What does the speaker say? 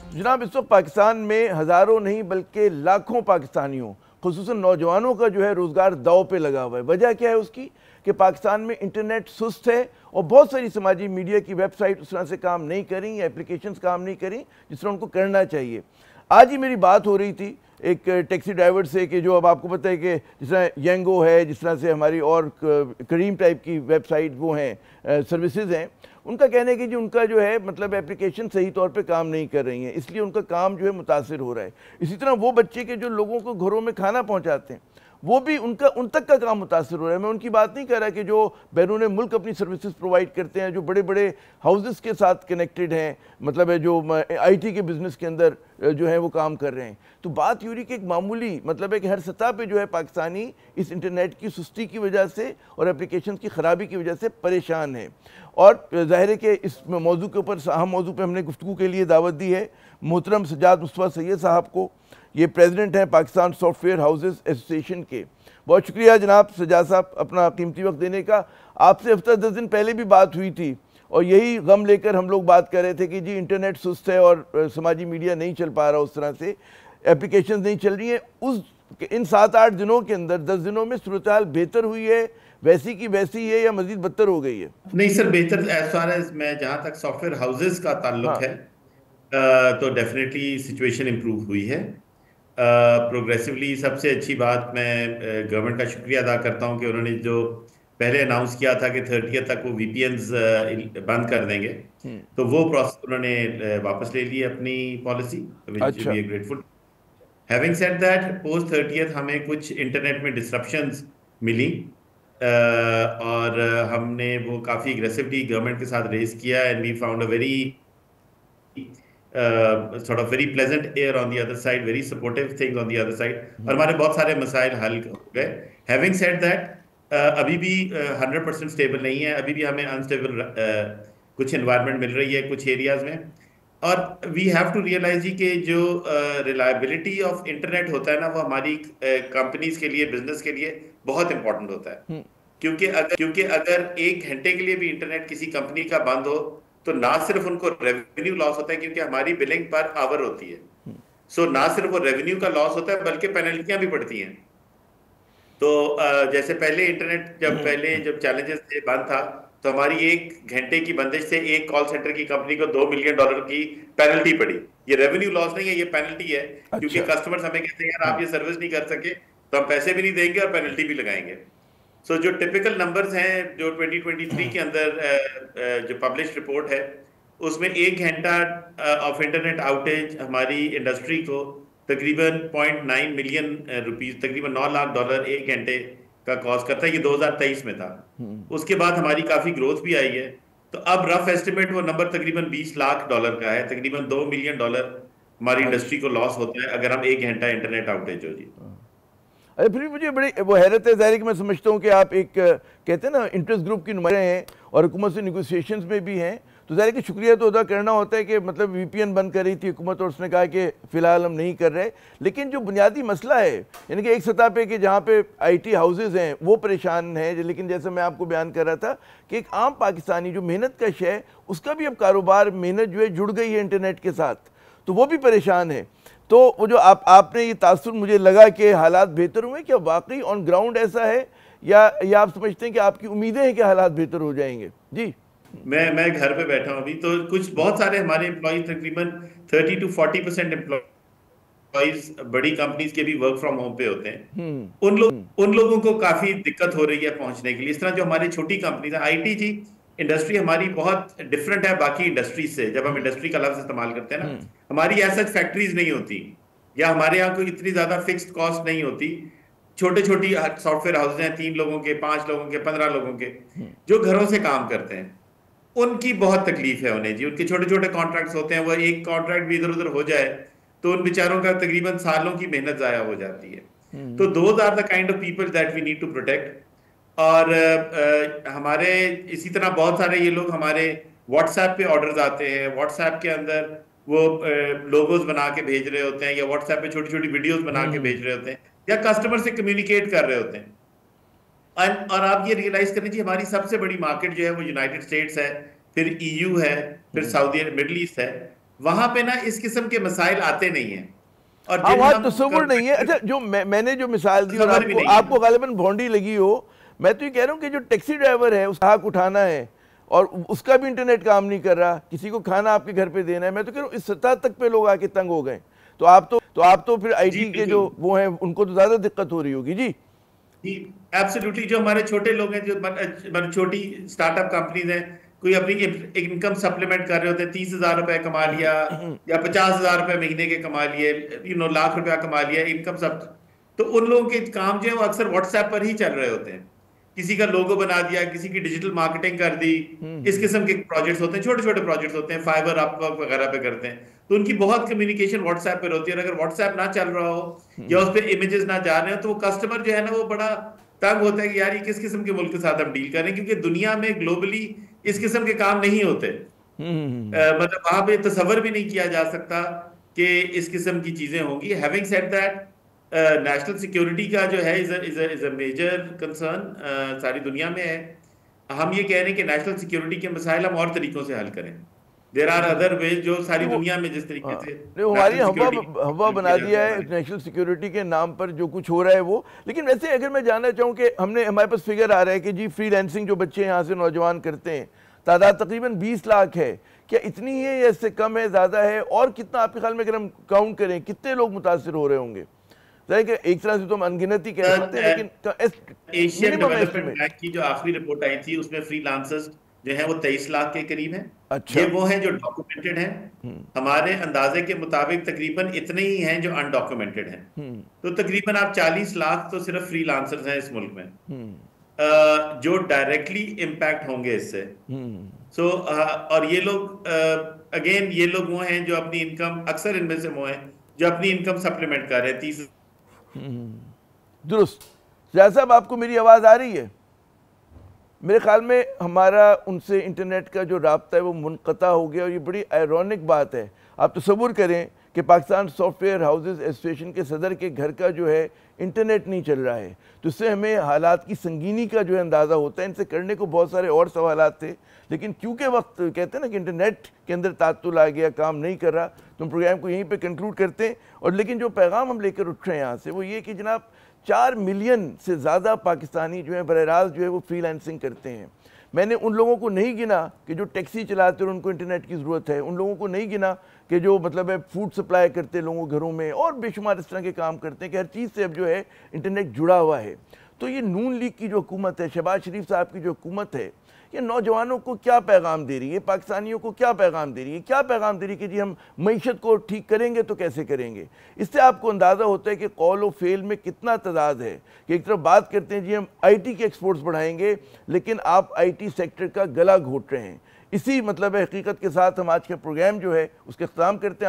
जनाब, इस वक्त पाकिस्तान में हज़ारों नहीं बल्कि लाखों पाकिस्तानियों खुसूसन नौजवानों का जो है रोज़गार दाव पे लगा हुआ है। वजह क्या है उसकी कि पाकिस्तान में इंटरनेट सुस्त है और बहुत सारी समाजी मीडिया की वेबसाइट उस तरह से काम नहीं करी या एप्लीकेशंस काम नहीं करी जिस तरह उनको करना चाहिए। आज ही मेरी बात हो रही थी एक टैक्सी ड्राइवर से कि जो अब आपको पता है कि जिस तरह येंगो है, जिस तरह से हमारी और करीम टाइप की वेबसाइट वो हैं, सर्विसेज हैं, उनका कहना है कि जो उनका जो है मतलब एप्लीकेशन सही तौर पे काम नहीं कर रही हैं, इसलिए उनका काम जो है मुतासिर हो रहा है। इसी तरह वो बच्चे के जो लोगों को घरों में खाना पहुंचाते हैं वो भी उन तक का काम मुतासर हो रहा है। मैं उनकी बात नहीं कर रहा कि जो बैरून मुल्क अपनी सर्विसेज प्रोवाइड करते हैं, जो बड़े बड़े हाउसेस के साथ कनेक्टेड हैं, मतलब है जो आईटी के बिज़नेस के अंदर जो है वो काम कर रहे हैं। तो बात यूरी कि एक मामूली मतलब है कि हर सतह पे जो है पाकिस्तानी इस इंटरनेट की सुस्ती की वजह से और एप्लीकेशन की ख़राबी की वजह से परेशान है। और ज़ाहिर है कि इस मौजू के ऊपर अहम मौजू पर हमने गुफ्तगू के लिए दावत दी है मोहतरम सज्जाद मुस्तफ़ा सैयद साहब को। ये प्रेसिडेंट हैं पाकिस्तान सॉफ्टवेयर हाउसेस एसोसिएशन के। बहुत शुक्रिया जनाब सज्जाद साहब अपना कीमती वक्त देने का। आपसे हफ्ता 10 दिन पहले भी बात हुई थी और यही गम लेकर हम लोग बात कर रहे थे कि जी इंटरनेट सुस्त है और समाजी मीडिया नहीं चल पा रहा, उस तरह से एप्लीकेशन नहीं चल रही हैं। उस इन 7-8 दिनों के अंदर 10 दिनों में सूरत हाल बेहतर हुई है, वैसी की वैसी है या मजीद बदतर हो गई है? नहीं सर, बेहतर एज फार एज मैं जहां तक सॉफ्टवेयर हाउसेस का ताल्लुक हाँ। है तो डेफिनेटली सिचुएशन इम्प्रूव हुई है प्रोग्रेसिवली। सबसे अच्छी बात मैं गवर्नमेंट का शुक्रिया अदा करता हूं कि उन्होंने जो पहले अनाउंस किया था कि 30 तक वो वीपीएन्स बंद कर देंगे, तो वो प्रोसेस उन्होंने वापस ले ली अपनी पॉलिसी, विच अच्छा। We are grateful. Having said that, post 30 हमें कुछ इंटरनेट में डिसरप्शंस मिली और हमने वो काफ़ी एग्रेसिवली गवर्नमेंट के साथ रेस किया and we found a very sort of very pleasant air on the other side, very supportive things on the other side, और हमारे बहुत सारे मसाइल हल हो गए। Having said that, अभी भी 100% स्टेबल नहीं है, अभी भी हमें अनस्टेबल कुछ इन्वायरमेंट मिल रही है कुछ एरियाज में। और वी हैव टू रियलाइज जी कि जो रिलायबिलिटी ऑफ इंटरनेट होता है ना, वो हमारी कंपनीज के लिए, बिजनेस के लिए बहुत इंपॉर्टेंट होता है। क्योंकि अगर 1 घंटे के लिए भी इंटरनेट किसी कंपनी का बंद हो तो ना सिर्फ उनको रेवेन्यू लॉस होता है, क्योंकि हमारी बिलिंग पर आवर होती है। सो ना सिर्फ वो रेवेन्यू का लॉस होता है बल्कि पेनल्टियां भी पड़ती हैं। तो जैसे पहले इंटरनेट जब चैलेंजेस थे, बंद था, तो हमारी 1 घंटे की बंदिश से एक कॉल सेंटर की कंपनी को $2 मिलियन की पेनल्टी पड़ी। ये रेवेन्यू लॉस नहीं है, ये पेनल्टी है, क्योंकि अच्छा। कस्टमर्स हमें कहते हैं यार आप ये सर्विस नहीं कर सके तो हम पैसे भी नहीं देंगे और पेनल्टी भी लगाएंगे। सो जो टिपिकल नंबर्स हैं जो 2023 के अंदर जो पब्लिश रिपोर्ट है, उसमें 1 घंटा ऑफ इंटरनेट आउटेज हमारी इंडस्ट्री को तकरीबन 0.9 मिलियन रुपीस, तकरीबन $9 लाख 1 घंटे का कॉस्ट करता है। ये 2023 में था। उसके बाद हमारी काफी ग्रोथ भी आई है, तो अब रफ एस्टिमेट वो नंबर तकरीबन $20 लाख का है। तकरीबन $2 मिलियन हमारी इंडस्ट्री अच्छा। को लॉस होता है अगर हम 1 घंटा इंटरनेट आउटेज हो जी। अरे फिर मुझे बड़ी वो हैरत है, ज़ाहिर कि मैं समझता हूँ कि आप एक कहते हैं ना इंटरेस्ट ग्रुप की नुमाइंदे हैं और हुकूमत से निगोसिएशंस में भी हैं, तो ज़ाहिर कि शुक्रिया तो अदा करना होता है कि मतलब वीपीएन बंद कर रही थी हुकूमत और उसने कहा कि फ़िलहाल हम नहीं कर रहे। लेकिन जो बुनियादी मसला है यानी कि एक सतह पे कि जहाँ पे आईटी हाउसेज हैं वो परेशान हैं, लेकिन जैसे मैं आपको बयान कर रहा था कि एक आम पाकिस्तानी जो मेहनत कश है उसका भी अब कारोबार मेहनत जो है जुड़ गई है इंटरनेट के साथ, तो वो भी परेशान है। तो वो जो आपने ये तासुर मुझे लगा कि हालात बेहतर हुए, क्या वाकई ऑन ग्राउंड ऐसा है या आप समझते हैं कि आपकी उम्मीदें हैं कि हालात बेहतर हो जाएंगे? जी। मैं घर पे बैठा हूँ अभी, तो कुछ बहुत सारे हमारे एम्प्लॉय, तकरीबन 30 to 40% एम्प्लॉयज बड़ी कंपनीज के भी वर्क फ्रॉम होम पे होते हैं। उन लोगों को काफी दिक्कत हो रही है पहुंचने के लिए। इस तरह जो हमारी छोटी कंपनीज है, आईटी जी इंडस्ट्री हमारी बहुत डिफरेंट है बाकी इंडस्ट्रीज से। जब हम इंडस्ट्री का लफ्ज इस्तेमाल करते हैं ना, हमारी ऐसा फैक्ट्रीज नहीं होती या हमारे यहाँ कोई इतनी ज्यादा फिक्स्ड कॉस्ट नहीं होती। छोटे छोटी सॉफ्टवेयर हाउस हैं, 3 लोगों के, 5 लोगों के, 15 लोगों के, जो घरों से काम करते हैं। उनकी बहुत तकलीफ है उन्हें जी। उनके छोटे छोटे कॉन्ट्रैक्ट्स होते हैं, वो एक कॉन्ट्रैक्ट भी इधर उधर हो जाए तो उन बेचारों का तकरीबन सालों की मेहनत जाया हो जाती है। तो those are the kind of people that we need to protect. और हमारे इसी तरह बहुत सारे ये लोग हमारे व्हाट्सएप पे ऑर्डर्स आते हैं, व्हाट्सएप के अंदर वो लोगोज बना के भेज रहे होते हैं, या व्हाट्सएप पे छोटी छोटी वीडियोस बना के भेज रहे होते हैं, या कस्टमर से कम्युनिकेट कर रहे होते हैं। और आप ये रियलाइज कर लीजिए, हमारी सबसे बड़ी मार्केट जो है वो यूनाइटेड स्टेट्स है, फिर ईयू है, फिर सऊदी मिडल ईस्ट है। वहां पे ना इस किस्म के मसाइल आते नहीं हैं। और हाँ, जिन वहाँ हम तस्वुर नहीं है। अच्छा, जो मैंने जो मिसाल दी और तस्वर भी आपको नहीं है। आपको गालिबन भोंडी लगी हो, मैं तो ये कह रहा हूँ कि जो टैक्सी ड्राइवर है उसका हक उठाना है और उसका भी इंटरनेट काम नहीं कर रहा, किसी को खाना आपके घर पे देना है, मैं तो कह रहा हूँ इस सतह तक पे लोग आके तंग हो गए। तो आप तो फिर जी आईटी के जो बिल्कुल। वो हैं उनको तो ज्यादा दिक्कत हो रही होगी जी। जी एब्सोल्युटली। जो हमारे छोटे लोग हैं, जो मतलब छोटी स्टार्टअप कंपनीज हैं, कोई अपनी इनकम सप्लीमेंट कर रहे होते हैं, 30,000 रुपए कमा लिया या 50,000 रुपए महीने के कमा लिए, लाख रुपया कमा लिया इनकम सब। तो उन लोगों के काम जो है वो अक्सर व्हाट्सएप पर ही चल रहे होते हैं। किसी का लोगो बना दिया, किसी की डिजिटल मार्केटिंग कर दी, इस किस्म के प्रोजेक्ट्स होते हैं, छोटे छोटे प्रोजेक्ट्स होते हैं, फाइबर अपवर्क वगैरह पे करते हैं। तो उनकी बहुत कम्युनिकेशन व्हाट्सएप पर होती है, और अगर व्हाट्सएप ना चल रहा हो या उस पर इमेजेस ना जा रहे हो, तो वो कस्टमर जो है ना वो बड़ा तंग होता है कि यार ये किस किस्म के मुल्क के साथ हम डील कर रहे हैं, क्योंकि दुनिया में ग्लोबली इस किस्म के काम नहीं होते। मतलब वहां पे तस्वर भी नहीं किया जा सकता कि इस किस्म की चीजें होंगी। Having said that, national security का जो है इज अ मेजर कंसर्न सारी दुनिया में है। हम ये कह रहे हैं कि नेशनल सिक्योरिटी के मसाइल हम और तरीकों से हल करें। देर आर अदर वेज, जो सारी वो दुनिया में जिस तरीके हाँ, से नहीं, हमारी नेशनल हवा सिक्योरिटी हवा किया बना जाता दिया है है हमारे। नेशनल सिक्योरिटी के नाम पर जो कुछ हो रहा है वो। लेकिन वैसे अगर मैं जानना चाहूँ कि हमारे पास फिगर आ रहा है कि जी फ्रीलांसिंग जो बच्चे यहाँ से नौजवान करते हैं, तादाद तकरीबन 20 लाख है। क्या इतनी है या इससे कम है, ज़्यादा है? और कितना आपके ख्याल में अगर हम काउंट करें कितने लोग मुतासर हो रहे होंगे? कि एक तरह से तो हम अनगिनत ही कह सकते हैं, लेकिन Asian minimum development estimate. Bank की जो आखिरी रिपोर्ट आई थी उसमें फ्रीलांसर्स जो है वो 23 लाख के करीब हैं। अच्छा। ये वो हैं जो डॉक्यूमेंटेड हैं। हमारे अंदाजे के मुताबिक तकरीबन इतने ही हैं जो अनडॉक्यूमेंटेड हैं। तो तकरीबन आप 40 लाख तो सिर्फ फ्रीलांसर्स हैं इस मुल्क में, जो डायरेक्टली इम्पैक्ट होंगे इससे। सो और ये लोग अगेन ये लोग वो हैं जो अपनी इनकम, अक्सर इनमें से वो हैं जो अपनी इनकम सप्लीमेंट कर रहे हैं। 30 दुरुस्त। जायद साहब, आपको मेरी आवाज़ आ रही है? मेरे ख्याल में हमारा उनसे इंटरनेट का जो राब्ता है वो मुनक़ता हो गया, और ये बड़ी आयरॉनिक बात है। आप तसव्वुर करें कि पाकिस्तान सॉफ्टवेयर हाउसेस एसोसिएशन के सदर के घर का जो है इंटरनेट नहीं चल रहा है, तो इससे हमें हालात की संगीनी का जो है अंदाज़ा होता है। इनसे करने को बहुत सारे और सवालात थे, लेकिन क्योंकि वक्त कहते हैं ना कि इंटरनेट के अंदर तातुल आ गया, काम नहीं कर रहा, तो हम प्रोग्राम को यहीं पे कंक्लूड करते हैं। और लेकिन जो पैगाम हम लेकर उठ रहे हैं यहाँ से वो ये कि जनाब 4 मिलियन से ज़्यादा पाकिस्तानी जो है बहरहाल जो है वो फ्रीलांसिंग करते हैं। मैंने उन लोगों को नहीं गिना कि जो टैक्सी चलाते और उनको इंटरनेट की ज़रूरत है, उन लोगों को नहीं गिना कि जो मतलब है फूड सप्लाई करते लोगों घरों में, और बेशुमार इस तरह के काम करते हैं कि हर चीज़ से अब जो है इंटरनेट जुड़ा हुआ है। तो ये नून लीग की जो हुकूमत है, शहबाज शरीफ साहब की जो हुकूमत है, ये नौजवानों को क्या पैगाम दे रही है, पाकिस्तानियों को क्या पैगाम दे रही है? क्या पैगाम दे रही है कि जी हम मईशत को ठीक करेंगे तो कैसे करेंगे? इससे आपको अंदाज़ा होता है कि कौल और फेल में कितना तजाद है कि एक तरफ बात करते हैं जी हम आईटी के एक्सपोर्ट्स बढ़ाएंगे, लेकिन आप आईटी सेक्टर का गला घोट रहे हैं। इसी मतलब है हकीकत के साथ हम आज का प्रोग्राम जो है उसका इख्तिताम करते हैं।